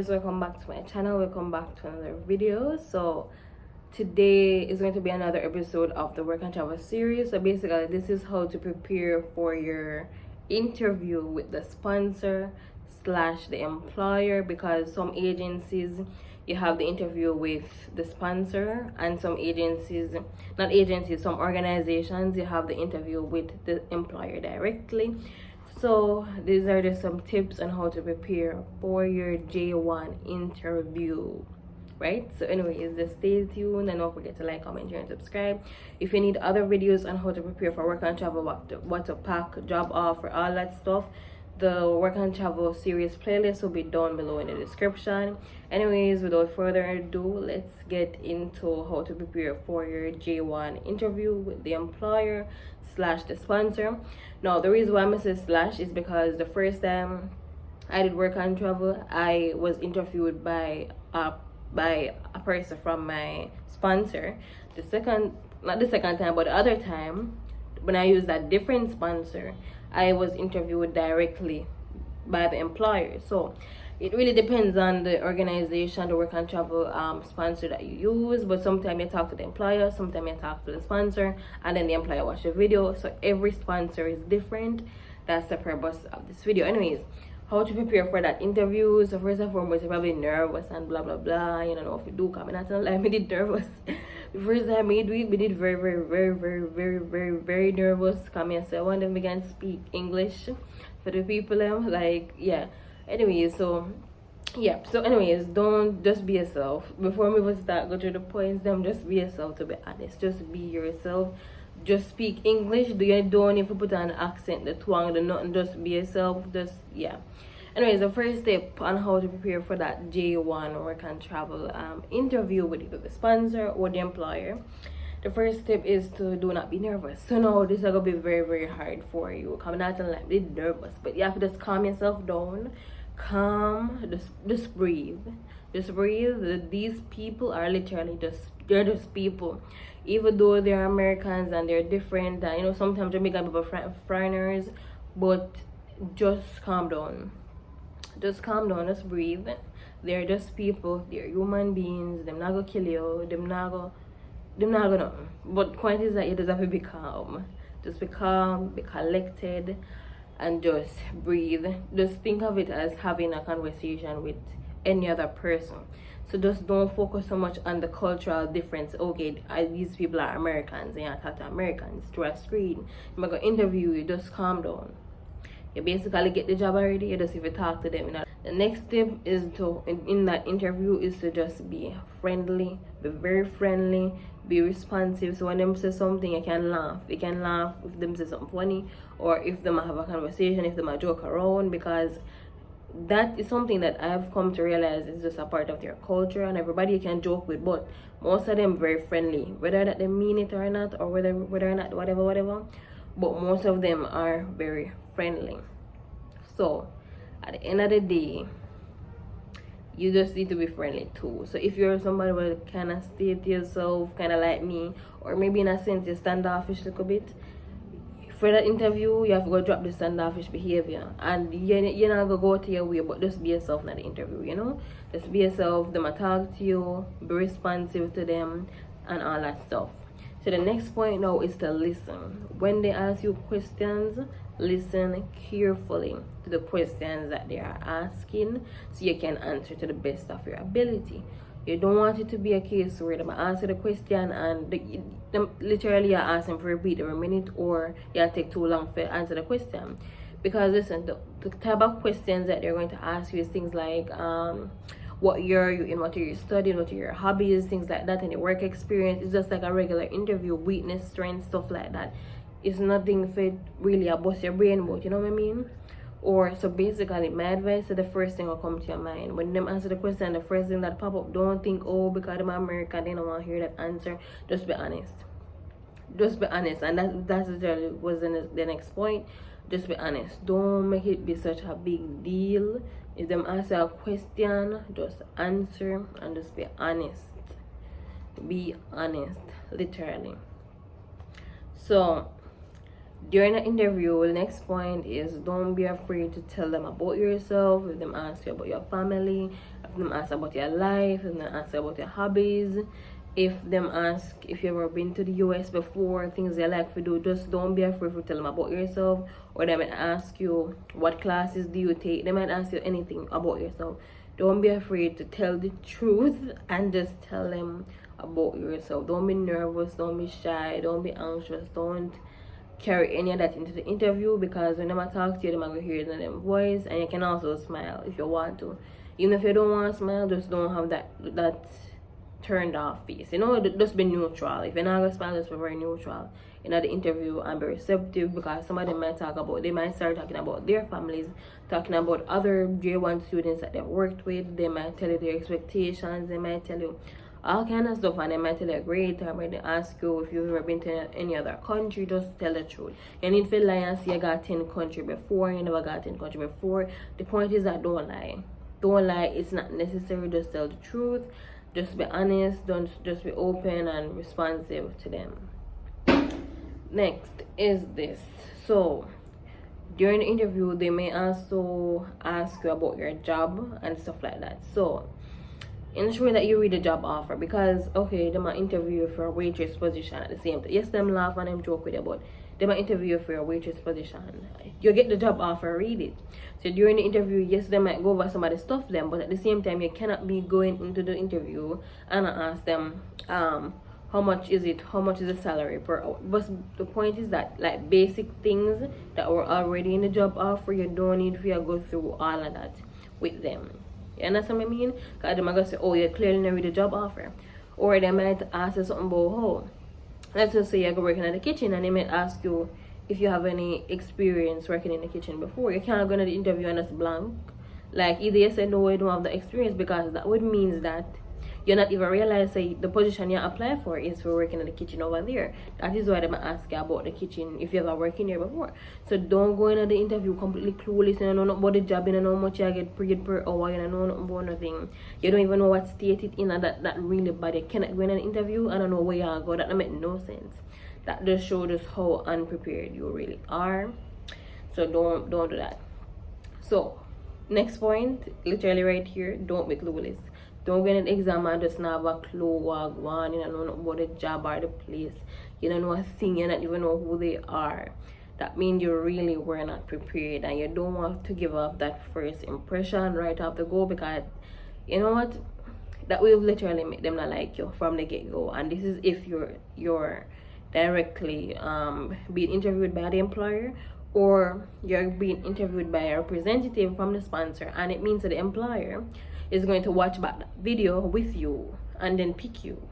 guys, welcome back to my channel, welcome back to another video. So today is going to be another episode of the Work and Travel series. So basically this is how to prepare for your interview with the sponsor slash the employer, because some agencies you have the interview with the sponsor, and some agencies, not agencies, some organizations you have the interview with the employer directly. So these are just some tips on how to prepare for your J1 interview, right? So anyways, just stay tuned and don't forget to like, comment, share, and subscribe. If you need other videos on how to prepare for work and travel, what to pack, job offer, all that stuff, the Work and Travel series playlist will be down below in the description. Anyways, without further ado, let's get into how to prepare for your J1 interview with the employer slash the sponsor. Now, the reason why I say slash is because the first time I did Work and Travel, I was interviewed by a person from my sponsor. Not the second time, but the other time, when I used that different sponsor, I was interviewed directly by the employer. So it really depends on the organization, the Work and Travel sponsor that you use. But sometimes you talk to the employer, sometimes you talk to the sponsor, and then the employer watch the video. So every sponsor is different. That's the purpose of this video. Anyways, how to prepare for that interview. So first and foremost, you're probably nervous and blah blah blah. You don't know if you do come, and I tell me did nervous. The first time we did very nervous. Come here, so I want them begin speak English for the people like, yeah. Anyways, so yeah, so anyways, don't, just be yourself. Before we even start go through the points, just be yourself. To be honest, just be yourself. Just speak English. You don't need to put on an accent, the twang, the nothing. Just be yourself. Just, yeah. Anyways, the first step on how to prepare for that J1 Work and Travel interview with either the sponsor or the employer. The first step is to do not be nervous. So now this is gonna be very hard for you. Come out and like be nervous, but you have to just calm yourself down. Calm, just breathe. Just breathe. These people are literally they're just people. Even though they're Americans and they're different, and you know, sometimes Jamaican people foreigners, but just calm down. Just calm down, just breathe. They're just people, they're human beings, them not gonna kill you, them not gonna. But point is that you just have to be calm. Just be calm, be collected, and just breathe. Just think of it as having a conversation with any other person. So just don't focus so much on the cultural difference. Okay, these people are Americans and you talk to Americans through a screen. I'm gonna interview you, just calm down. You basically get the job already, you just if you talk to them, you know. The next step is to, in that interview, is to just be friendly, be very friendly, be responsive. So when them say something, you can laugh. You can laugh if them say something funny, or if them have a conversation, if them a joke around, because that is something that I've come to realize is just a part of their culture, and everybody you can joke with, but most of them very friendly, whether that they mean it or not, or whether or not whatever, but most of them are very friendly. So at the end of the day, you just need to be friendly too. So if you're somebody who kind of stay to yourself, kind of like me, or maybe in a sense you standoffish a little bit, for that interview you have to go drop the standoffish behavior, and you're not gonna go to your way, but just be yourself in the interview, you know. Just be yourself. Them talk to you, be responsive to them, and all that stuff. So the next point now is to listen. When they ask you questions, listen carefully to the questions that they are asking, so you can answer to the best of your ability. You don't want it to be a case where they answer the question and literally you're asking for a repeat every minute, or you take too long to answer the question. Because listen, the type of questions that they're going to ask you is things like what year are you in, what are you studying, what are your hobbies, things like that, and your work experience. It's just like a regular interview, weakness, strength, stuff like that. It's nothing for really a bust your brain about, you know what I mean? Or so basically my advice is the first thing will come to your mind. When them answer the question, the first thing that pop up, don't think, oh, because I'm American, they don't want to hear that answer. Just be honest. Just be honest. And that's literally was the next point. Just be honest. Don't make it be such a big deal. If them answer a question, just answer and just be honest. Be honest, literally. So During the interview, the next point is don't be afraid to tell them about yourself. If them ask you about your family, if them ask about your life, if them ask about your hobbies, if them ask if you ever been to the US before, things they like to do, just don't be afraid to tell them about yourself. Or they might ask you what classes do you take. They might ask you anything about yourself. Don't be afraid to tell the truth and just tell them about yourself. Don't be nervous, don't be shy, don't be anxious, don't carry any of that into the interview, because when I talk to you, they're gonna hear it in their voice. And you can also smile if you want to. Even if you don't want to smile, just don't have that turned off face. You know, just be neutral. If you're not gonna smile, just be very neutral in the interview and be receptive, because some of them might they might start talking about their families, talking about other J1 students that they've worked with. They might tell you their expectations, they might tell you all kind of stuff, and they might tell you a great time when they ask you if you've ever been to any other country. Just tell the truth. You need to lie and say you got 10 country before, you never got 10 country before. The point is that don't lie. Don't lie. It's not necessary. Just tell the truth. Just be honest. Don't just be open and responsive to them. Next is this. So during the interview, they may also ask you about your job and stuff like that. So ensure that you read the job offer, because okay, they might interview you for a waitress position at the same time. Yes, them laugh and them joke with you, but they might interview you for a waitress position. You get the job offer, read it. So during the interview, yes, they might go over some of the stuff them, but at the same time, you cannot be going into the interview and ask them how much is it, how much is the salary per hour. But the point is that like basic things that were already in the job offer, you don't need to go through all of that with them. You understand what I mean? Because they might go say, oh, you clearly never read the job offer. Or they might ask you something about, oh, let's just say you're working in the kitchen, and they might ask you if you have any experience working in the kitchen before. You can't go into the interview and it's blank. Like either you say no, you don't have the experience, because that would mean that you're not even realizing the position you apply for is for working in the kitchen over there. That is why they might ask you about the kitchen if you ever worked in there before. So don't go into the interview completely clueless. You don't know about the job, you don't know how much you get paid per hour, you don't know nothing about nothing. You don't even know what state it in, and that really bad. You cannot go in an interview and don't know where you go. That don't make no sense. That just shows just how unprepared you really are. So don't do that. So next point, literally right here, don't be clueless. Don't get an exam and just not have a clue what one. You don't know about the job or the place. You don't know a thing. You don't even know who they are. That means you really were not prepared, and you don't want to give up that first impression right off the go, because you know what? That will literally make them not like you from the get-go. And this is if you're directly being interviewed by the employer, or you're being interviewed by a representative from the sponsor, and it means that the employer is going to watch back that video with you and then pick you,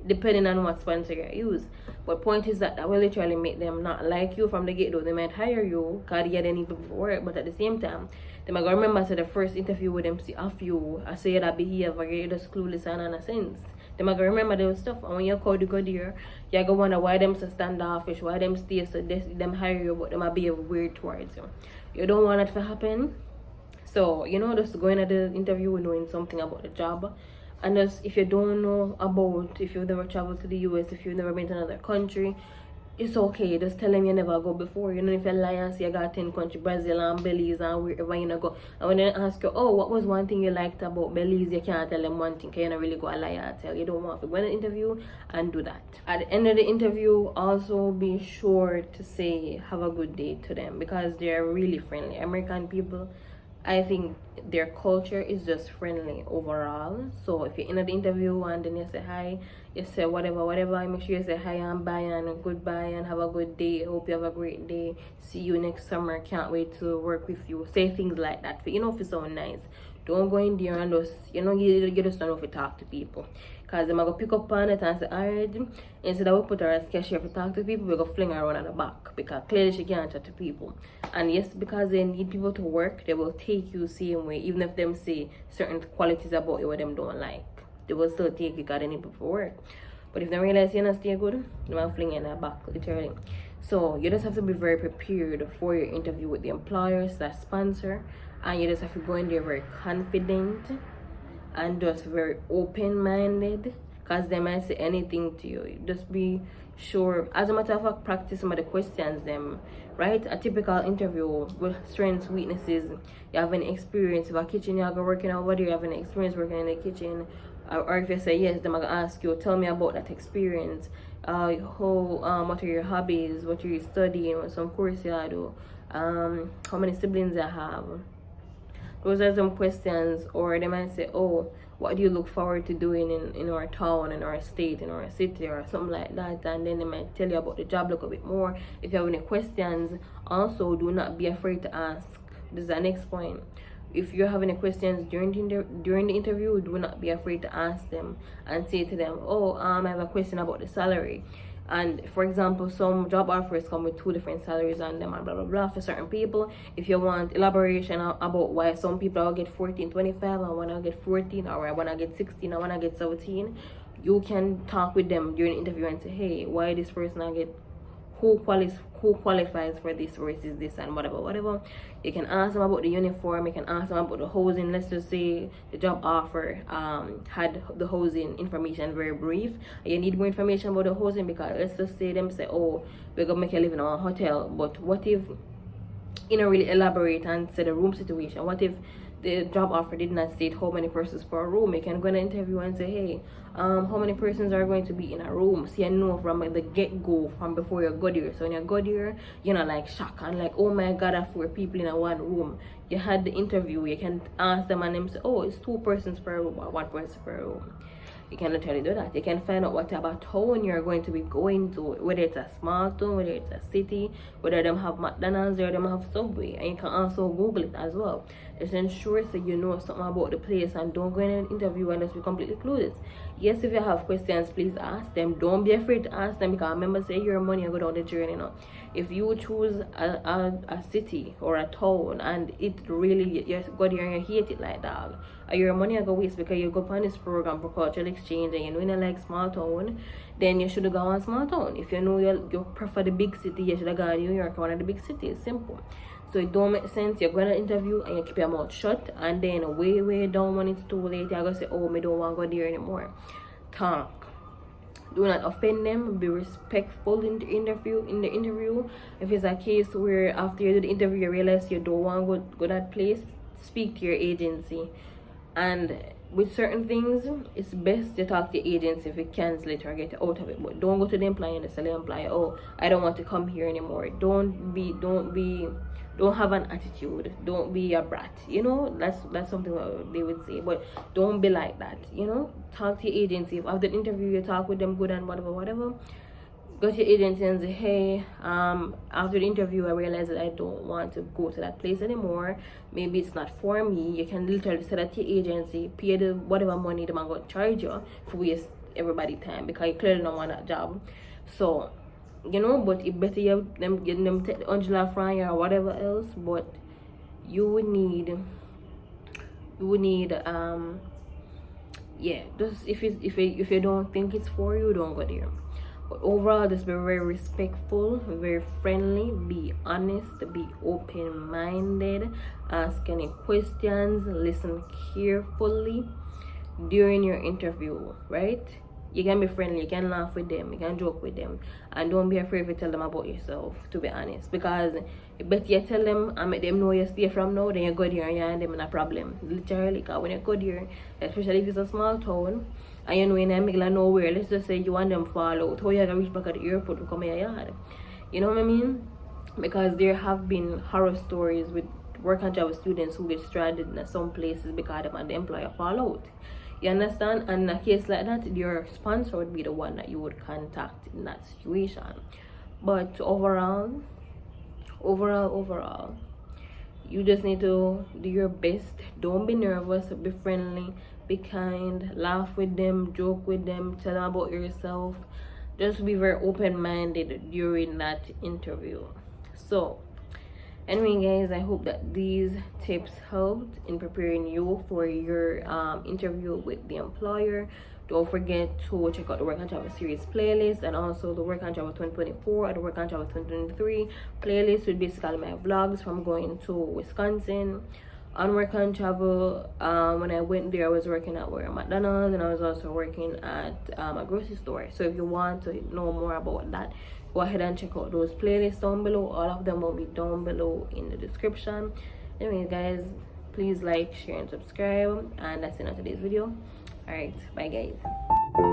depending on what sponsor you use. But point is that will literally make them not like you from the get-go. They might hire you because they need people for work, but at the same time, they might go remember so the first interview with them see off you, I say that behavior, you're just clueless and in a sense. They might go remember those stuff, and when you go there, you go wonder why them so standoffish, why them stay so them hire you, but they might be weird towards you. You don't want that to happen. So, you know, just going at the interview knowing something about the job. And just if you don't know about, if you've never traveled to the US, if you've never been to another country, it's okay. Just tell them you never go before. You know, if you lie and say you got 10 countries, Brazil and Belize and wherever you go. And when they ask you, oh, what was one thing you liked about Belize, you can't tell them one thing, because you don't really go a lie and tell. You don't want to go in an interview and do that. At the end of the interview, also be sure to say have a good day to them, because they're really friendly. American people, I think their culture is just friendly overall. So if you're in the interview and then you say hi, you say whatever, make sure you say hi and bye and goodbye and have a good day. Hope you have a great day. See you next summer. Can't wait to work with you. Say things like that. You know, if it sound nice. Don't go in there and just, you know, you just don't know if you talk to people. Because they're going to pick up on it and say, alright, instead of we put her as cashier to talk to people, we're going to fling her around at the back. Because clearly she can't chat to people. And yes, because they need people to work, they will take you the same way. Even if them say certain qualities about you what them don't like, they will still take you because they need people for work. But if they realize you're not stay good, they will fling you in the back, literally. So you just have to be very prepared for your interview with the employers, that sponsor. And you just have to go in there very confident and just very open-minded because they might say anything to you. Just be sure. As a matter of fact, practice some of the questions them, right? A typical interview with strengths, weaknesses. You have any experience with a kitchen, you have been working over there, you have any experience working in the kitchen, or if you say yes, then I'm gonna ask you, tell me about that experience. What are your hobbies, what are you studying, what some course you do, how many siblings I have. Those are some questions. Or they might say, oh, what do you look forward to doing in our town, in our state, in our city, or something like that. And then they might tell you about the job a little bit more. If you have any questions, also do not be afraid to ask. This is the next point. If you have any questions during the interview, do not be afraid to ask them and say to them, oh, I have a question about the salary. And for example, some job offers come with 2 different salaries on them and blah blah blah for certain people. If you want elaboration about why some people will get 14.25 and wanna get 14, or I wanna get 16, I wanna get 17, you can talk with them during the interview and say, hey, why this person I get, who qualifies for this versus this, and whatever. You can ask them about the uniform, you can ask them about the housing. Let's just say the job offer had the housing information very brief, and you need more information about the housing, because let's just say them say, oh, we're gonna make you live in a hotel, but what if you know really elaborate and say the room situation? What if the job offer did not state how many persons per room? You can go in an interview and say, hey, how many persons are going to be in a room? So you know from the get-go, from before you go there. So when you go there, you're not like shocked and like, oh my god, I have 4 people in a one room. You had the interview, you can ask them and them say, oh, it's 2 persons per room or 1 person per room. You can literally do that. You can find out what type of town you're going to be going to, whether it's a small town, whether it's a city, whether them have McDonald's or them have Subway. And you can also Google it as well. Just ensure so you know something about the place, and don't go in an interview and just be completely clueless. Yes, if you have questions, please ask them. Don't be afraid to ask them, because remember, say your money and go down the journey. You know, if you choose a city or a town and it really you go there and you hate it like that, your money go waste because you go on this program for cultural exchange and you know you like small town, then you should go on small town. If you know you prefer the big city, you should have gone to New York, one of the big cities. Simple. So it don't make sense. You're going to interview and you keep your mouth shut, and then way down when it's too late, you're going to say, oh, me don't want to go there anymore. Talk. Do not offend them. Be respectful in the interview. If it's a case where after you do the interview you realize you don't want to go that place, speak to your agency. And with certain things, it's best to talk to the agency if you cancel it or get out of it. But don't go to the employer and tell the employer, oh, I don't want to come here anymore. Don't have an attitude. Don't be a brat. You know, that's something that they would say. But don't be like that. You know, talk to your agency. If after the interview you talk with them good and whatever, go to your agency and say, hey, after the interview I realized that I don't want to go to that place anymore. Maybe it's not for me. You can literally say that to your agency, pay the whatever money they're going to charge you for waste everybody time, because you clearly don't want that job. So you know, but it better you them getting them take the Angela Fry or whatever else. But you would need yeah, just if you don't think it's for you, don't go there. But overall, just be very respectful, very friendly, be honest, be open-minded, ask any questions, listen carefully during your interview, right? You can be friendly, you can laugh with them, you can joke with them, and don't be afraid to tell them about yourself, to be honest, because you better you tell them and make them know you stay from now, then you go there and you and them in a problem, literally. Because when you go there, especially if it's a small town and you know in the middle of nowhere, let's just say you and them fall out, how you gonna reach back at the airport to come in your yard? You know what I mean? Because there have been horror stories with work and travel students who get stranded in some places because them and the employer fall out. You understand? And in a case like that, your sponsor would be the one that you would contact in that situation. But overall, you just need to do your best. Don't be nervous, be friendly, be kind, laugh with them, joke with them, tell them about yourself. Just be very open-minded during that interview. So anyway guys, I hope that these tips helped in preparing you for your interview with the employer. Don't forget to check out the Work and Travel Series playlist, and also the Work and Travel 2024 and the Work and Travel 2023 playlist with basically my vlogs from going to Wisconsin, on work and travel. When I went there, I was working at McDonald's, and I was also working at a grocery store. So if you want to know more about that, go ahead and check out those playlists down below. All of them will be down below in the description. Anyway, guys, please like, share, and subscribe, and that's it on today's video. All right, bye guys.